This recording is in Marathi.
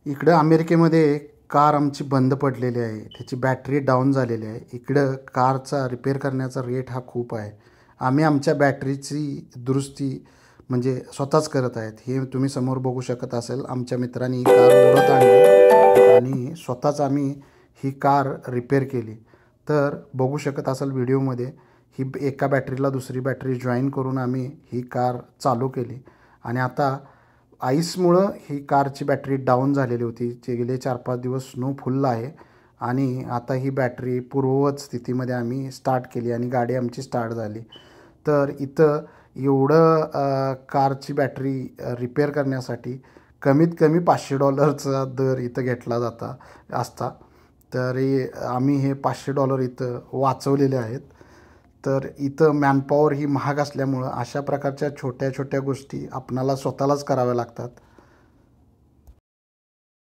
इकडं अमेरिकेमध्ये कार आमची बंद पडलेली आहे. त्याची बॅटरी डाऊन झालेली आहे. इकडं कारचा रिपेअर करण्याचा रेट हा खूप आहे. आम्ही आमच्या बॅटरीची दुरुस्ती म्हणजे स्वतःच करत आहेत. हे तुम्ही समोर बघू शकत असेल. आमच्या मित्रांनी ही कार ओढत आणली आणि स्वतःच आम्ही ही कार रिपेअर केली. तर बघू शकत असाल व्हिडिओमध्ये ही एका बॅटरीला दुसरी बॅटरी जॉईन करून आम्ही ही कार चालू केली आणि आता आईसमुळं ही कारची बॅटरी डाऊन झालेली होती. जे गेले 4-5 दिवस स्नो फुल आहे आणि आता ही बॅटरी पूर्ववत स्थितीमध्ये आम्ही स्टार्ट केली आणि गाडी आमची स्टार्ट झाली. तर इथं एवढं कारची बॅटरी रिपेअर करण्यासाठी कमीत कमी $500चा दर इथं घेतला असता. तरी आम्ही हे $500 इथं वाचवलेले आहेत. तर इथं मॅनपॉवर ही महाग असल्यामुळं अशा प्रकारच्या छोट्या छोट्या गोष्टी आपणाला स्वतःलाच कराव्या लागतात.